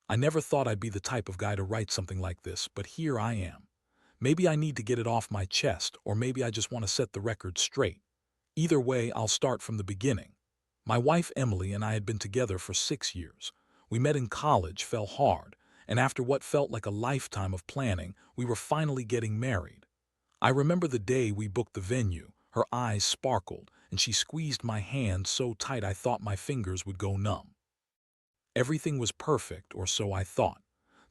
I never thought I'd be the type of guy to write something like this, but here I am. Maybe I need to get it off my chest, or maybe I just want to set the record straight. Either way, I'll start from the beginning. My wife Emily and I had been together for 6 years. We met in college, fell hard, and after what felt like a lifetime of planning, we were finally getting married. I remember the day we booked the venue. Her eyes sparkled, and she squeezed my hand so tight I thought my fingers would go numb. Everything was perfect, or so I thought.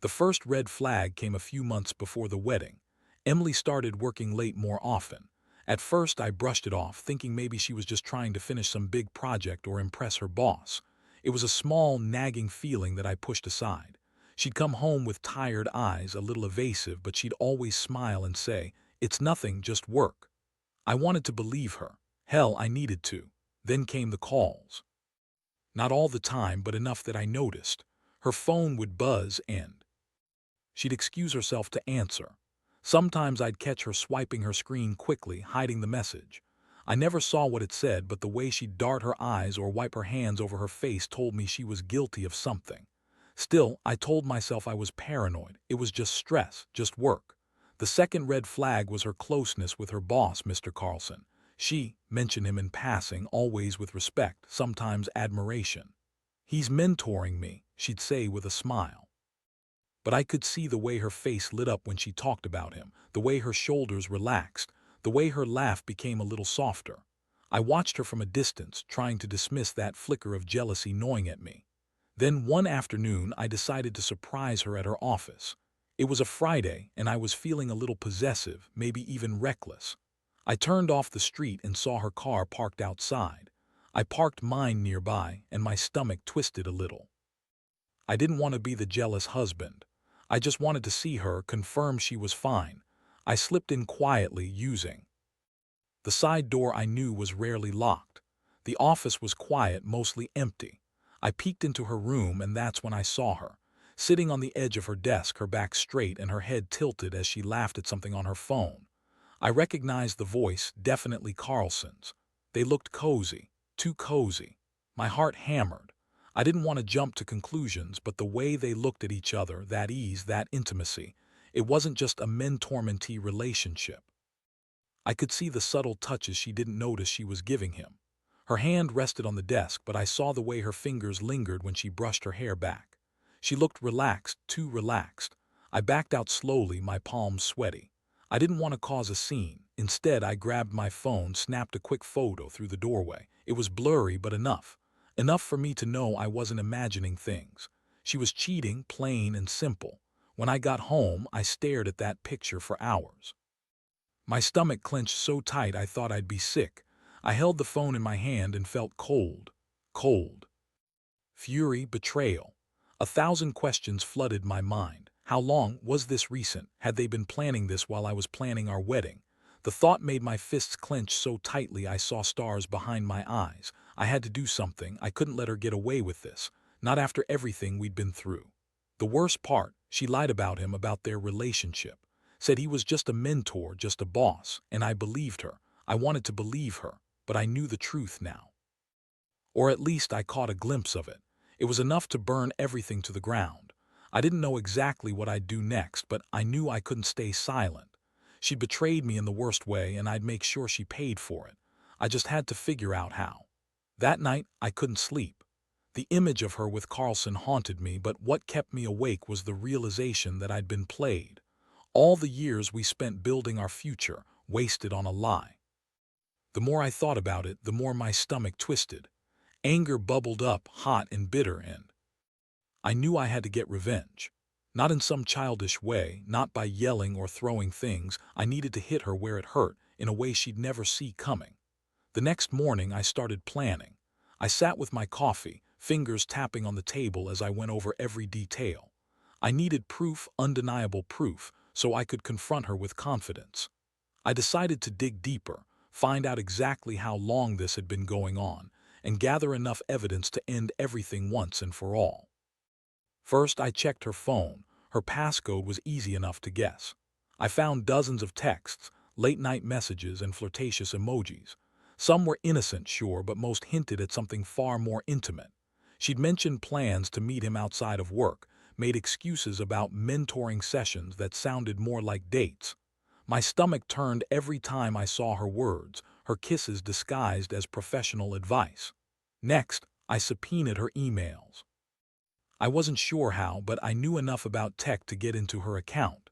The first red flag came a few months before the wedding. Emily started working late more often. At first, I brushed it off, thinking maybe she was just trying to finish some big project or impress her boss. It was a small, nagging feeling that I pushed aside. She'd come home with tired eyes, a little evasive, but she'd always smile and say, "It's nothing, just work." I wanted to believe her. Hell, I needed to. Then came the calls. Not all the time, but enough that I noticed. Her phone would buzz and she'd excuse herself to answer. Sometimes I'd catch her swiping her screen quickly, hiding the message. I never saw what it said, but the way she'd dart her eyes or wipe her hands over her face told me she was guilty of something. Still, I told myself I was paranoid. It was just stress, just work. The second red flag was her closeness with her boss, Mr. Carlson. She mentioned him in passing, always with respect, sometimes admiration. "He's mentoring me," she'd say with a smile. But I could see the way her face lit up when she talked about him, the way her shoulders relaxed, the way her laugh became a little softer. I watched her from a distance, trying to dismiss that flicker of jealousy gnawing at me. Then one afternoon I decided to surprise her at her office. It was a Friday, and I was feeling a little possessive, maybe even reckless. I turned off the street and saw her car parked outside. I parked mine nearby, and my stomach twisted a little. I didn't want to be the jealous husband. I just wanted to see her, confirm she was fine. I slipped in quietly, using the side door I knew was rarely locked. The office was quiet, mostly empty. I peeked into her room, and that's when I saw her, sitting on the edge of her desk, her back straight and her head tilted as she laughed at something on her phone. I recognized the voice, definitely Carlson's. They looked cozy, too cozy. My heart hammered. I didn't want to jump to conclusions, but the way they looked at each other, that ease, that intimacy, it wasn't just a mentor-mentee relationship. I could see the subtle touches she didn't notice she was giving him. Her hand rested on the desk, but I saw the way her fingers lingered when she brushed her hair back. She looked relaxed, too relaxed. I backed out slowly, my palms sweaty. I didn't want to cause a scene. Instead, I grabbed my phone, snapped a quick photo through the doorway. It was blurry, but enough. Enough for me to know I wasn't imagining things. She was cheating, plain and simple. When I got home, I stared at that picture for hours. My stomach clenched so tight I thought I'd be sick. I held the phone in my hand and felt cold. Cold. Fury, betrayal. 1,000 questions flooded my mind. How long was this recent? Had they been planning this while I was planning our wedding? The thought made my fists clench so tightly I saw stars behind my eyes. I had to do something. I couldn't let her get away with this. Not after everything we'd been through. The worst part, she lied about him, about their relationship. Said he was just a mentor, just a boss, and I believed her. I wanted to believe her, but I knew the truth now. Or at least I caught a glimpse of it. It was enough to burn everything to the ground. I didn't know exactly what I'd do next, but I knew I couldn't stay silent. She'd betrayed me in the worst way, and I'd make sure she paid for it. I just had to figure out how. That night, I couldn't sleep. The image of her with Carlson haunted me, but what kept me awake was the realization that I'd been played. All the years we spent building our future, wasted on a lie. The more I thought about it, the more my stomach twisted. Anger bubbled up, hot and bitter, and I knew I had to get revenge. Not in some childish way, not by yelling or throwing things. I needed to hit her where it hurt, in a way she'd never see coming. The next morning, I started planning. I sat with my coffee, fingers tapping on the table as I went over every detail. I needed proof, undeniable proof, so I could confront her with confidence. I decided to dig deeper, find out exactly how long this had been going on, and gather enough evidence to end everything once and for all. First, I checked her phone. Her passcode was easy enough to guess. I found dozens of texts, late-night messages, and flirtatious emojis. Some were innocent, sure, but most hinted at something far more intimate. She'd mentioned plans to meet him outside of work, made excuses about mentoring sessions that sounded more like dates. My stomach turned every time I saw her words, her kisses disguised as professional advice. Next, I subpoenaed her emails. I wasn't sure how, but I knew enough about tech to get into her account.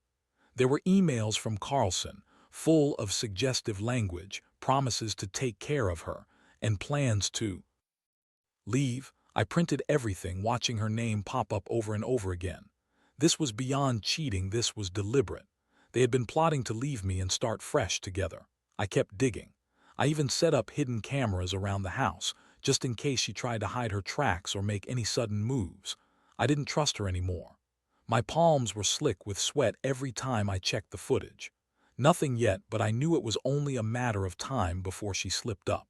There were emails from Carlson, full of suggestive language, promises to take care of her, and plans to leave. I printed everything, watching her name pop up over and over again. This was beyond cheating, this was deliberate. They had been plotting to leave me and start fresh together. I kept digging. I even set up hidden cameras around the house, just in case she tried to hide her tracks or make any sudden moves. I didn't trust her anymore. My palms were slick with sweat every time I checked the footage. Nothing yet, but I knew it was only a matter of time before she slipped up.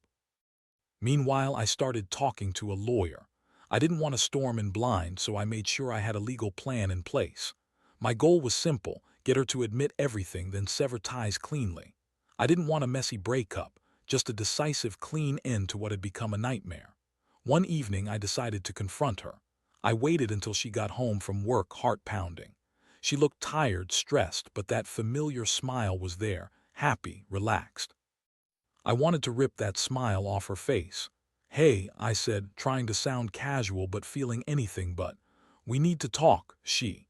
Meanwhile, I started talking to a lawyer. I didn't want to storm in blind, so I made sure I had a legal plan in place. My goal was simple: get her to admit everything, then sever ties cleanly. I didn't want a messy breakup, just a decisive, clean end to what had become a nightmare. One evening, I decided to confront her. I waited until she got home from work, heart pounding. She looked tired, stressed, but that familiar smile was there, happy, relaxed. I wanted to rip that smile off her face. "Hey," I said, trying to sound casual but feeling anything but. "We need to talk." She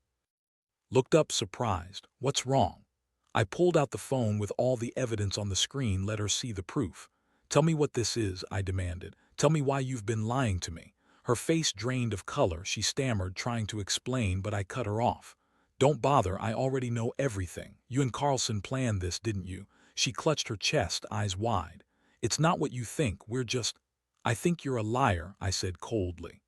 looked up surprised. "What's wrong?" I pulled out the phone with all the evidence on the screen, let her see the proof. "Tell me what this is," I demanded. "Tell me why you've been lying to me." Her face drained of color. She stammered, trying to explain, but I cut her off. "Don't bother, I already know everything. You and Carlson planned this, didn't you?" She clutched her chest, eyes wide. "It's not what you think, we're just—" "I think you're a liar," I said coldly.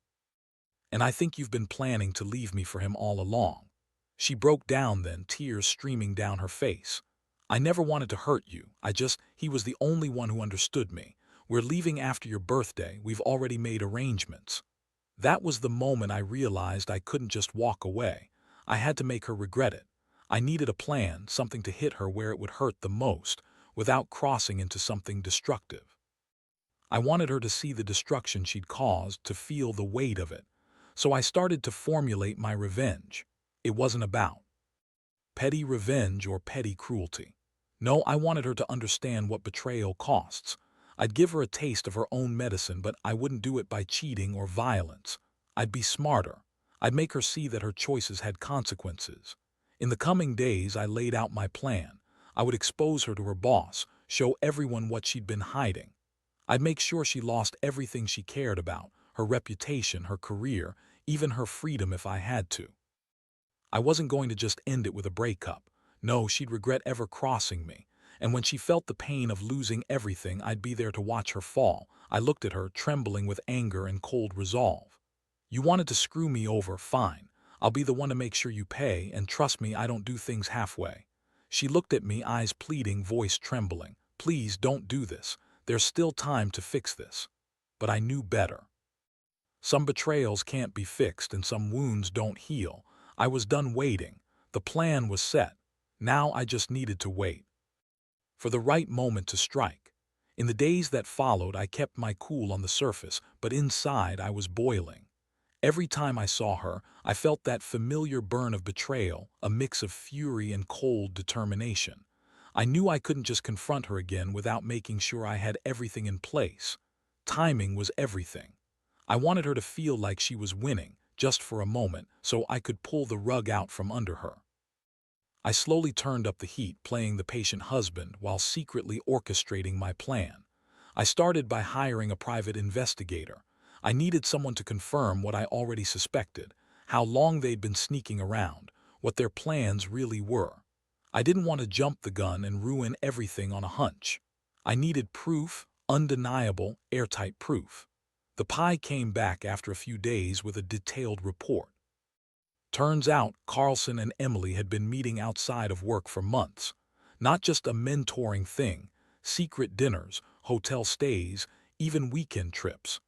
"And I think you've been planning to leave me for him all along." She broke down then, tears streaming down her face. "I never wanted to hurt you. He was the only one who understood me. We're leaving after your birthday. We've already made arrangements." That was the moment I realized I couldn't just walk away. I had to make her regret it. I needed a plan, something to hit her where it would hurt the most, without crossing into something destructive. I wanted her to see the destruction she'd caused, to feel the weight of it. So I started to formulate my revenge. It wasn't about petty revenge or petty cruelty. No, I wanted her to understand what betrayal costs. I'd give her a taste of her own medicine, but I wouldn't do it by cheating or violence. I'd be smarter. I'd make her see that her choices had consequences. In the coming days, I laid out my plan. I would expose her to her boss, show everyone what she'd been hiding. I'd make sure she lost everything she cared about, her reputation, her career, even her freedom if I had to. I wasn't going to just end it with a breakup. No, she'd regret ever crossing me. And when she felt the pain of losing everything, I'd be there to watch her fall. I looked at her, trembling with anger and cold resolve. "You wanted to screw me over, fine. I'll be the one to make sure you pay, and trust me, I don't do things halfway." She looked at me, eyes pleading, voice trembling. "Please don't do this. There's still time to fix this." But I knew better. Some betrayals can't be fixed and some wounds don't heal. I was done waiting. The plan was set. Now I just needed to wait for the right moment to strike. In the days that followed, I kept my cool on the surface, but inside I was boiling. Every time I saw her, I felt that familiar burn of betrayal, a mix of fury and cold determination. I knew I couldn't just confront her again without making sure I had everything in place. Timing was everything. I wanted her to feel like she was winning, just for a moment, so I could pull the rug out from under her. I slowly turned up the heat, playing the patient husband while secretly orchestrating my plan. I started by hiring a private investigator. I needed someone to confirm what I already suspected, how long they'd been sneaking around, what their plans really were. I didn't want to jump the gun and ruin everything on a hunch. I needed proof, undeniable, airtight proof. The pie came back after a few days with a detailed report. Turns out Carlson and Emily had been meeting outside of work for months. Not just a mentoring thing, secret dinners, hotel stays, even weekend trips.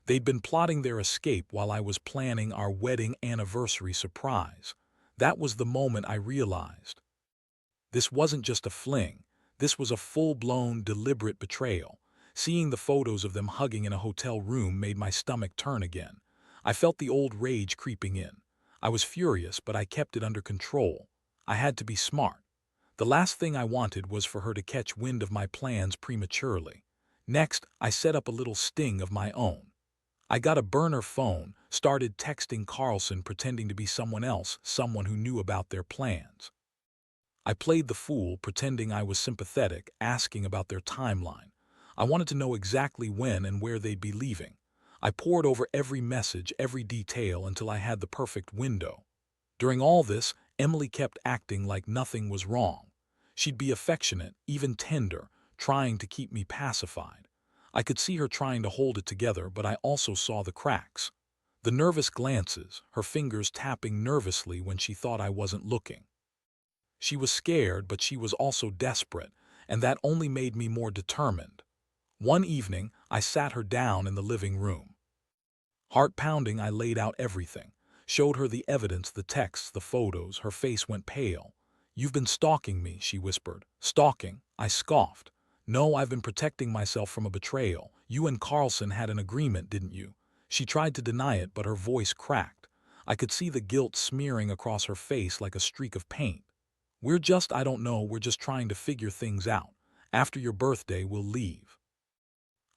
They'd been plotting their escape while I was planning our wedding anniversary surprise. That was the moment I realized. This wasn't just a fling. This was a full-blown, deliberate betrayal. Seeing the photos of them hugging in a hotel room made my stomach turn again. I felt the old rage creeping in. I was furious, but I kept it under control. I had to be smart. The last thing I wanted was for her to catch wind of my plans prematurely. Next, I set up a little sting of my own. I got a burner phone, started texting Carlson pretending to be someone else, someone who knew about their plans. I played the fool, pretending I was sympathetic, asking about their timeline. I wanted to know exactly when and where they'd be leaving. I pored over every message, every detail, until I had the perfect window. During all this, Emily kept acting like nothing was wrong. She'd be affectionate, even tender, trying to keep me pacified. I could see her trying to hold it together, but I also saw the cracks. The nervous glances, her fingers tapping nervously when she thought I wasn't looking. She was scared, but she was also desperate, and that only made me more determined. One evening, I sat her down in the living room. Heart pounding, I laid out everything, showed her the evidence, the texts, the photos. Her face went pale. "You've been stalking me," she whispered. "Stalking?" I scoffed. "No, I've been protecting myself from a betrayal. You and Carlson had an agreement, didn't you?" She tried to deny it, but her voice cracked. I could see the guilt smearing across her face like a streak of paint. I don't know, we're just trying to figure things out. After your birthday, we'll leave."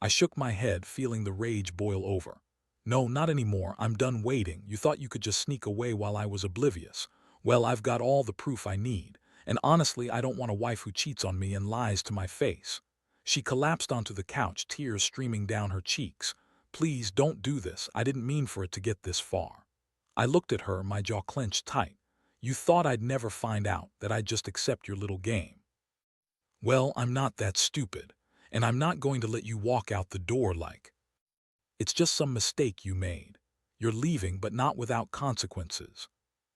I shook my head, feeling the rage boil over. "No, not anymore. I'm done waiting. You thought you could just sneak away while I was oblivious. Well, I've got all the proof I need. And honestly, I don't want a wife who cheats on me and lies to my face." She collapsed onto the couch, tears streaming down her cheeks. "Please, don't do this. I didn't mean for it to get this far." I looked at her, my jaw clenched tight. "You thought I'd never find out, that I'd just accept your little game. Well, I'm not that stupid. And I'm not going to let you walk out the door like it's just some mistake you made. You're leaving, but not without consequences."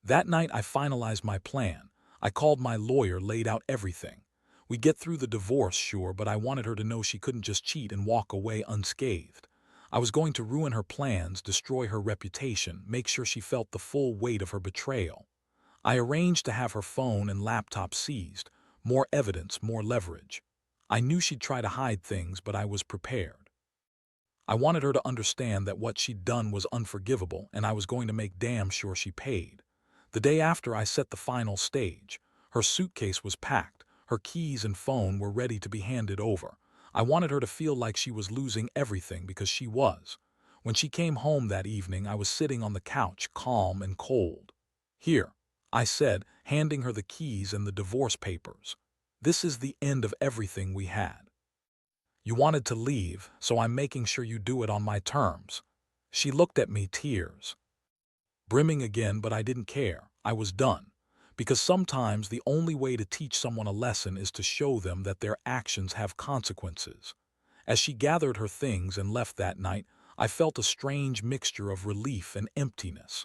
That night, I finalized my plan. I called my lawyer, laid out everything. We'd get through the divorce, sure, but I wanted her to know she couldn't just cheat and walk away unscathed. I was going to ruin her plans, destroy her reputation, make sure she felt the full weight of her betrayal. I arranged to have her phone and laptop seized. More evidence, more leverage. I knew she'd try to hide things, but I was prepared. I wanted her to understand that what she'd done was unforgivable, and I was going to make damn sure she paid. The day after, I set the final stage. Her suitcase was packed. Her keys and phone were ready to be handed over. I wanted her to feel like she was losing everything, because she was. When she came home that evening, I was sitting on the couch, calm and cold. "Here," I said, handing her the keys and the divorce papers. "This is the end of everything we had. You wanted to leave, so I'm making sure you do it on my terms." She looked at me, tears brimming again, but I didn't care. I was done. Because sometimes the only way to teach someone a lesson is to show them that their actions have consequences. As she gathered her things and left that night, I felt a strange mixture of relief and emptiness.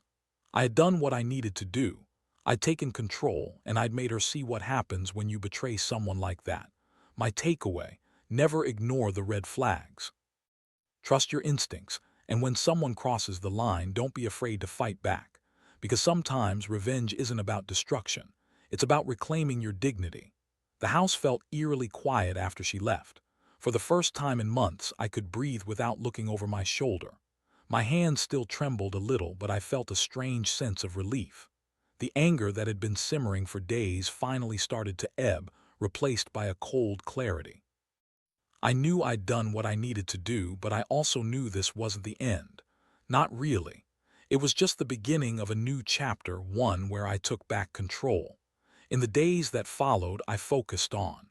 I had done what I needed to do. I'd taken control, and I'd made her see what happens when you betray someone like that. My takeaway: never ignore the red flags. Trust your instincts, and when someone crosses the line, don't be afraid to fight back. Because sometimes revenge isn't about destruction. It's about reclaiming your dignity. The house felt eerily quiet after she left. For the first time in months, I could breathe without looking over my shoulder. My hands still trembled a little, but I felt a strange sense of relief. The anger that had been simmering for days finally started to ebb, replaced by a cold clarity. I knew I'd done what I needed to do, but I also knew this wasn't the end. Not really. It was just the beginning of a new chapter, one where I took back control. In the days that followed, I focused on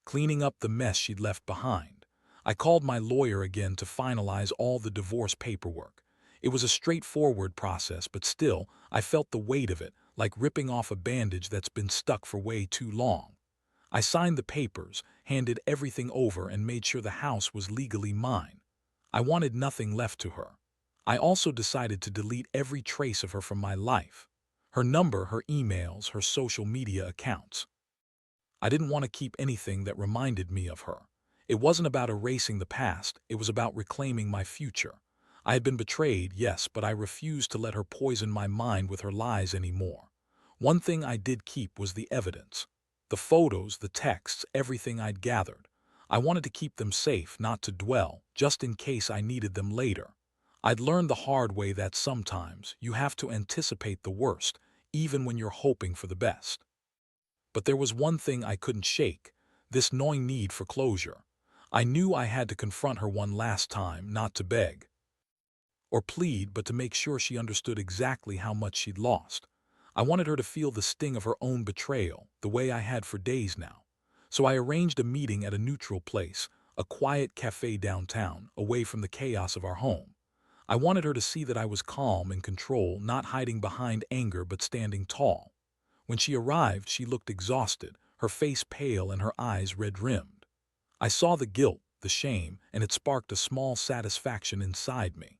cleaning up the mess she'd left behind. I called my lawyer again to finalize all the divorce paperwork. It was a straightforward process, but still, I felt the weight of it, like ripping off a bandage that's been stuck for way too long. I signed the papers, handed everything over, and made sure the house was legally mine. I wanted nothing left to her. I also decided to delete every trace of her from my life. Her number, her emails, her social media accounts. I didn't want to keep anything that reminded me of her. It wasn't about erasing the past, it was about reclaiming my future. I had been betrayed, yes, but I refused to let her poison my mind with her lies anymore. One thing I did keep was the evidence. The photos, the texts, everything I'd gathered. I wanted to keep them safe, not to dwell, just in case I needed them later. I'd learned the hard way that sometimes you have to anticipate the worst, even when you're hoping for the best. But there was one thing I couldn't shake, this gnawing need for closure. I knew I had to confront her one last time, not to beg or plead, but to make sure she understood exactly how much she'd lost. I wanted her to feel the sting of her own betrayal, the way I had for days now. So I arranged a meeting at a neutral place, a quiet cafe downtown, away from the chaos of our home. I wanted her to see that I was calm and control, not hiding behind anger but standing tall. When she arrived, she looked exhausted, her face pale and her eyes red-rimmed. I saw the guilt, the shame, and it sparked a small satisfaction inside me.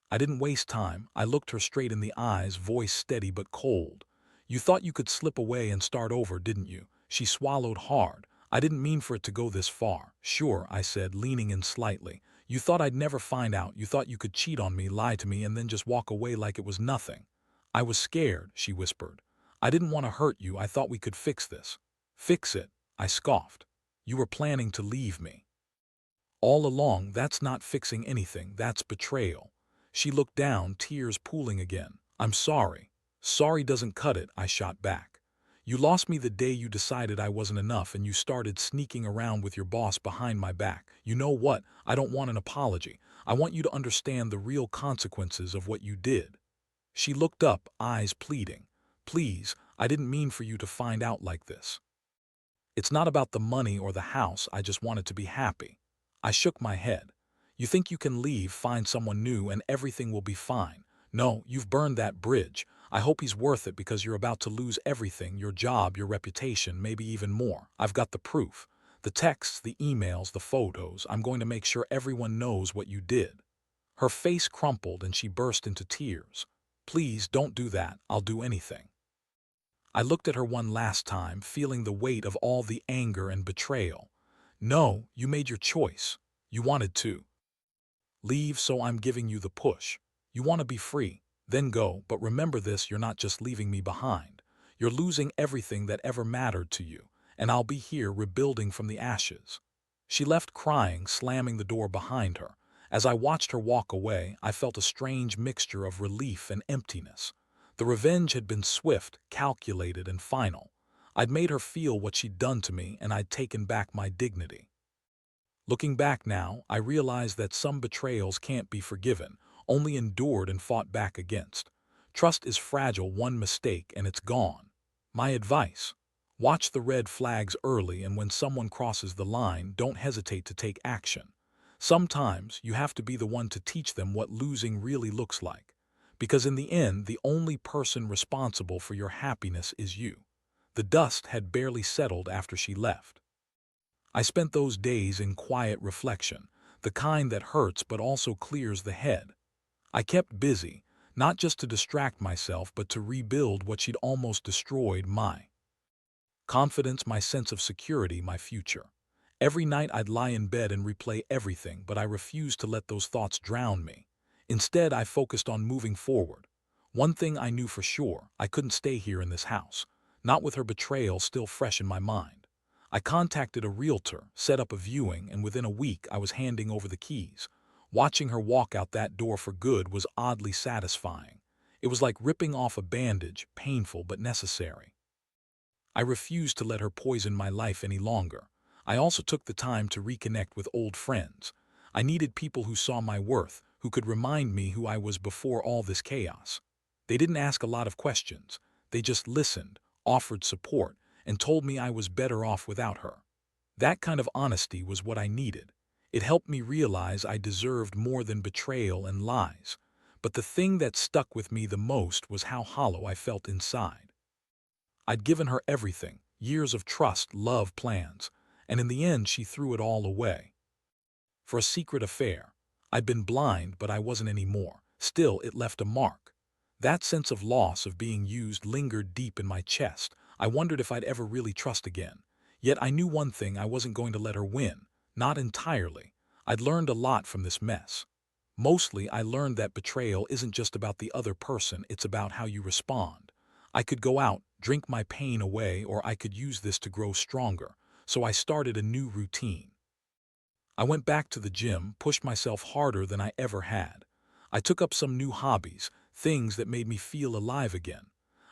I didn't waste time. I looked her straight in the eyes, voice steady but cold. "You thought you could slip away and start over, didn't you?" She swallowed hard. "I didn't mean for it to go this far." "Sure," I said, leaning in slightly. "You thought I'd never find out. You thought you could cheat on me, lie to me, and then just walk away like it was nothing." "I was scared," she whispered. "I didn't want to hurt you. I thought we could fix this." "Fix it?" I scoffed. "You were planning to leave me." "All along, that's not fixing anything. That's betrayal." She looked down, tears pooling again. "I'm sorry." "Sorry doesn't cut it," I shot back. "You lost me the day you decided I wasn't enough and you started sneaking around with your boss behind my back. You know what? I don't want an apology. I want you to understand the real consequences of what you did." She looked up, eyes pleading. "Please, I didn't mean for you to find out like this. It's not about the money or the house. I just wanted to be happy." I shook my head. "You think you can leave, find someone new, and everything will be fine. No, you've burned that bridge. I hope he's worth it because you're about to lose everything, your job, your reputation, maybe even more. I've got the proof. The texts, the emails, the photos. I'm going to make sure everyone knows what you did." Her face crumpled and she burst into tears. "Please don't do that. I'll do anything." I looked at her one last time, feeling the weight of all the anger and betrayal. "No, you made your choice. You wanted to leave, so I'm giving you the push. You want to be free, then go, but remember this, you're not just leaving me behind. You're losing everything that ever mattered to you, and I'll be here rebuilding from the ashes." She left crying, slamming the door behind her. As I watched her walk away, I felt a strange mixture of relief and emptiness. The revenge had been swift, calculated, and final. I'd made her feel what she'd done to me, and I'd taken back my dignity. Looking back now, I realize that some betrayals can't be forgiven, only endured and fought back against. Trust is fragile, one mistake and it's gone. My advice: watch the red flags early, and when someone crosses the line, don't hesitate to take action. Sometimes you have to be the one to teach them what losing really looks like. Because in the end, the only person responsible for your happiness is you. The dust had barely settled after she left. I spent those days in quiet reflection, the kind that hurts but also clears the head. I kept busy, not just to distract myself but to rebuild what she'd almost destroyed: my confidence, my sense of security, my future. Every night I'd lie in bed and replay everything, but I refused to let those thoughts drown me. Instead, I focused on moving forward. One thing I knew for sure: I couldn't stay here in this house, not with her betrayal still fresh in my mind. I contacted a realtor, set up a viewing, and within a week I was handing over the keys. Watching her walk out that door for good was oddly satisfying. It was like ripping off a bandage, painful but necessary. I refused to let her poison my life any longer. I also took the time to reconnect with old friends. I needed people who saw my worth, who could remind me who I was before all this chaos. They didn't ask a lot of questions. They just listened, offered support, and told me I was better off without her. That kind of honesty was what I needed. It helped me realize I deserved more than betrayal and lies. But the thing that stuck with me the most was how hollow I felt inside. I'd given her everything: years of trust, love, plans, and in the end she threw it all away. For a secret affair. I'd been blind, but I wasn't anymore. Still, it left a mark. That sense of loss, of being used, lingered deep in my chest. I wondered if I'd ever really trust again. Yet I knew one thing: I wasn't going to let her win. Not entirely. I'd learned a lot from this mess. Mostly, I learned that betrayal isn't just about the other person, it's about how you respond. I could go out, drink my pain away, or I could use this to grow stronger. So I started a new routine. I went back to the gym, pushed myself harder than I ever had. I took up some new hobbies, things that made me feel alive again.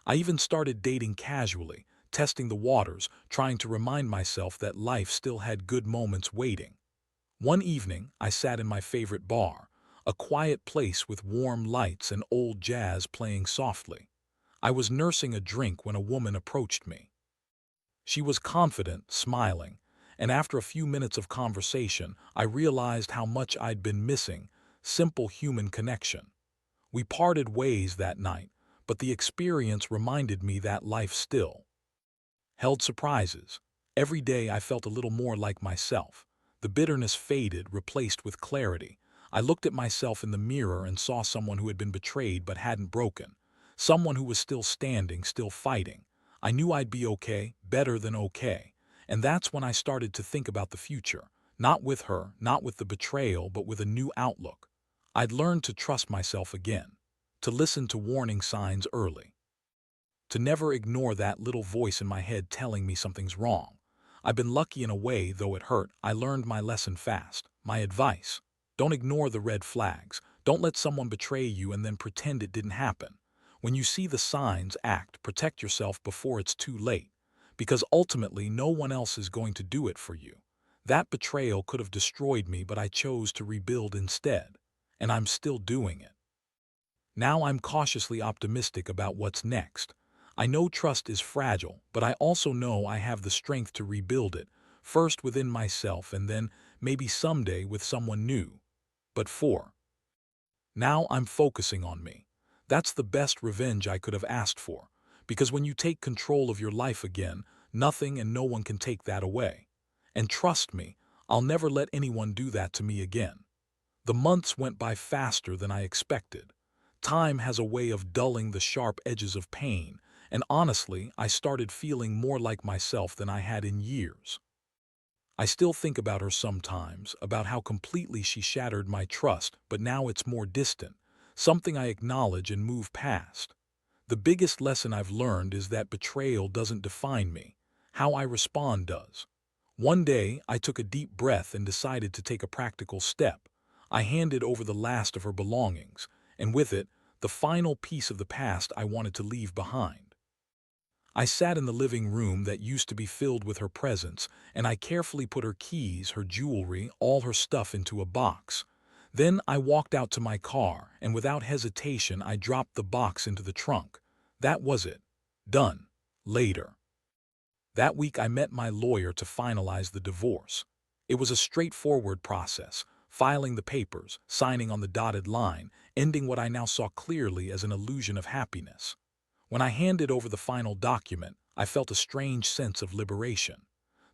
I even started dating casually, testing the waters, trying to remind myself that life still had good moments waiting. One evening, I sat in my favorite bar, a quiet place with warm lights and old jazz playing softly. I was nursing a drink when a woman approached me. She was confident, smiling, and after a few minutes of conversation, I realized how much I'd been missing: simple human connection. We parted ways that night, but the experience reminded me that life still held surprises. Every day I felt a little more like myself. The bitterness faded, replaced with clarity. I looked at myself in the mirror and saw someone who had been betrayed but hadn't broken. Someone who was still standing, still fighting. I knew I'd be okay, better than okay. And that's when I started to think about the future. Not with her, not with the betrayal, but with a new outlook. I'd learned to trust myself again, to listen to warning signs early, to never ignore that little voice in my head telling me something's wrong. I've been lucky in a way, though it hurt. I learned my lesson fast. My advice: don't ignore the red flags. Don't let someone betray you and then pretend it didn't happen. When you see the signs, act. Protect yourself before it's too late. Because ultimately, no one else is going to do it for you. That betrayal could have destroyed me, but I chose to rebuild instead. And I'm still doing it. Now I'm cautiously optimistic about what's next. I know trust is fragile, but I also know I have the strength to rebuild it, first within myself and then, maybe someday, with someone new. But now I'm focusing on me. That's the best revenge I could have asked for, because when you take control of your life again, nothing and no one can take that away. And trust me, I'll never let anyone do that to me again. The months went by faster than I expected. Time has a way of dulling the sharp edges of pain, and honestly, I started feeling more like myself than I had in years. I still think about her sometimes, about how completely she shattered my trust, but now it's more distant, something I acknowledge and move past. The biggest lesson I've learned is that betrayal doesn't define me. How I respond does. One day, I took a deep breath and decided to take a practical step. I handed over the last of her belongings, and with it, the final piece of the past I wanted to leave behind. I sat in the living room that used to be filled with her presence, and I carefully put her keys, her jewelry, all her stuff into a box. Then I walked out to my car, and without hesitation I dropped the box into the trunk. That was it. Done. Later. That week I met my lawyer to finalize the divorce. It was a straightforward process: filing the papers, signing on the dotted line, ending what I now saw clearly as an illusion of happiness. When I handed over the final document, I felt a strange sense of liberation.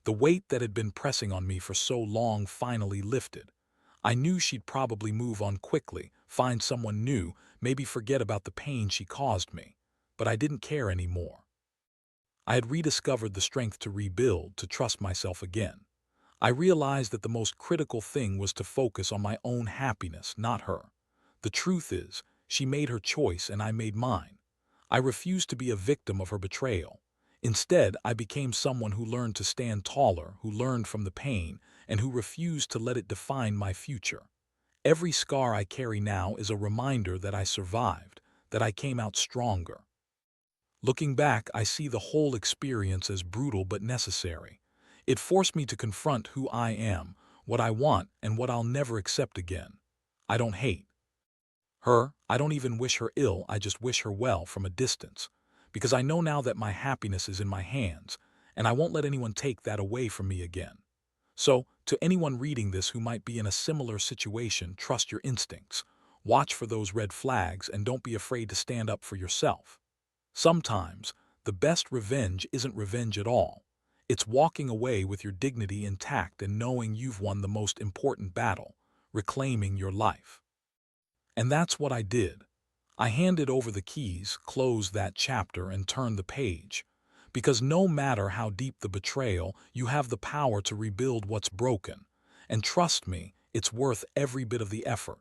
The weight that had been pressing on me for so long finally lifted. I knew she'd probably move on quickly, find someone new, maybe forget about the pain she caused me. But I didn't care anymore. I had rediscovered the strength to rebuild, to trust myself again. I realized that the most critical thing was to focus on my own happiness, not her. The truth is, she made her choice and I made mine. I refused to be a victim of her betrayal. Instead, I became someone who learned to stand taller, who learned from the pain, and who refused to let it define my future. Every scar I carry now is a reminder that I survived, that I came out stronger. Looking back, I see the whole experience as brutal but necessary. It forced me to confront who I am, what I want, and what I'll never accept again. I don't hate her. I don't even wish her ill. I just wish her well from a distance. Because I know now that my happiness is in my hands, and I won't let anyone take that away from me again. So, to anyone reading this who might be in a similar situation, trust your instincts. Watch for those red flags and don't be afraid to stand up for yourself. Sometimes, the best revenge isn't revenge at all. It's walking away with your dignity intact and knowing you've won the most important battle: reclaiming your life. And that's what I did. I handed over the keys, closed that chapter, and turned the page. Because no matter how deep the betrayal, you have the power to rebuild what's broken. And trust me, it's worth every bit of the effort.